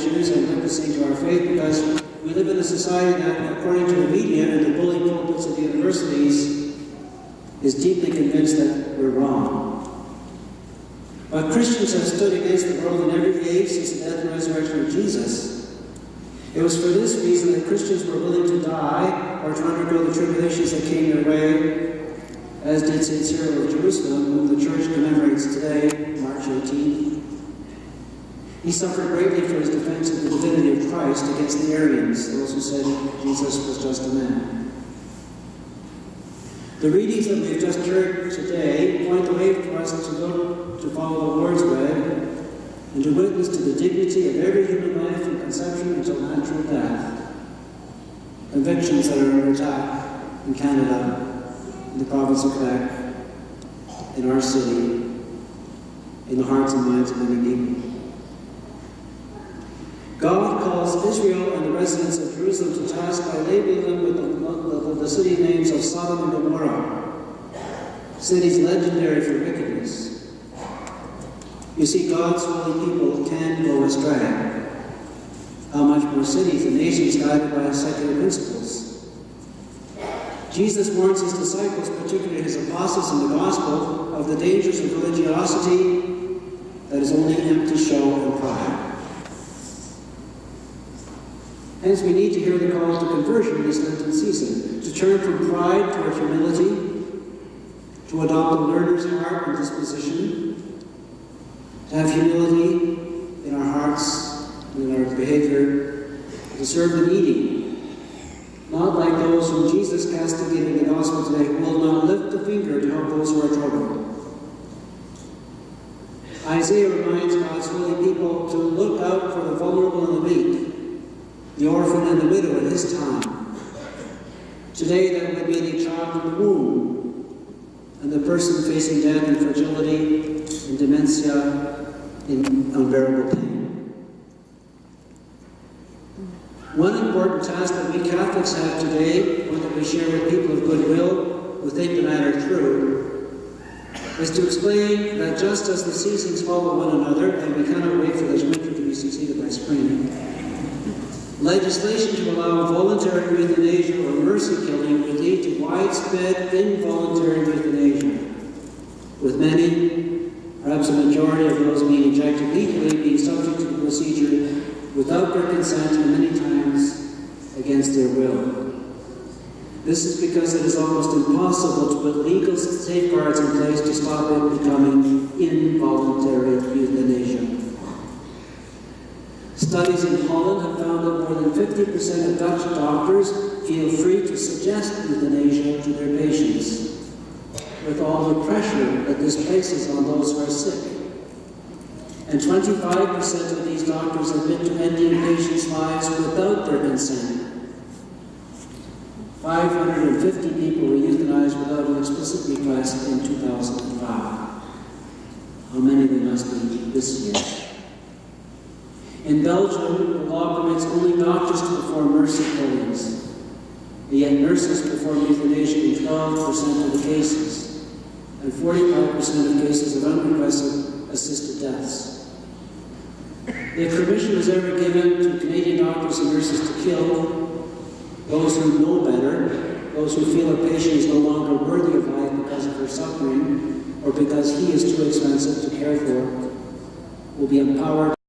issues and witnessing to our faith, because we live in a society that, according to the media and the bully pulpits of the universities, is deeply convinced that we're wrong. But Christians have stood against the world in every age since the death and resurrection of Jesus. It was for this reason that Christians were willing to die or to undergo the tribulations that came their way, as did St. Cyril of Jerusalem, whom the Church commemorates today, March 18th. He suffered greatly for his defense of the divinity of Christ against the Arians, those who said Jesus was just a man. The readings that we have just heard today point the way for us to look to follow the Lord's way and to witness to the dignity of every human life from conception until natural death. Convictions that are under attack in Canada, in the province of Quebec, in our city, in the hearts and minds of many people. God calls Israel and the residents of Jerusalem to task by labeling them with the city names of Sodom and Gomorrah, cities legendary for wickedness. You see, God's holy people can go astray. How much more cities and nations guided by secular principles? Jesus warns his disciples, particularly his apostles in the gospel, of the dangers of religiosity that is only empty show and pride. Hence, we need to hear the calls to conversion in this Lenten season, to turn from pride toward humility, to adopt the learner's heart and disposition, to have humility in our hearts and in our behavior, to serve the needy, not like those whom Jesus castigated in the gospel today, who will not lift a finger to help those who are troubled. Isaiah reminds God's holy people to look out for the vulnerable and the weak, the orphan and the widow in his time. Today that would be the child in the womb and the person facing death and fragility and dementia in unbearable pain. One important task that we Catholics have today, one that we share with people of goodwill who think the matter through, is to explain that just as the seasons follow one another, and we cannot wait for this winter to be succeeded by spring, legislation to allow voluntary euthanasia or mercy killing would lead to widespread involuntary euthanasia, with many, perhaps a majority of those being ejected legally, being subject to the procedure without their consent and many times against their will. This is because it is almost impossible to put legal safeguards in place to stop it becoming involuntary euthanasia. Studies in Holland have found that more than 50% of Dutch doctors feel free to suggest euthanasia to their patients, with all the pressure that this places on those who are sick. And 25% of these doctors admit to ending patients' lives without their consent. 550 people were euthanized without an explicit request in 2005. How many there must be this year? In Belgium, the law permits only doctors to perform mercy killings, and yet nurses perform euthanasia in 12% of the cases, and 45% of cases of unrequested assisted deaths. If permission is ever given to Canadian doctors and nurses to kill those who know better, those who feel a patient is no longer worthy of life because of her suffering, or because he is too expensive to care for, will be empowered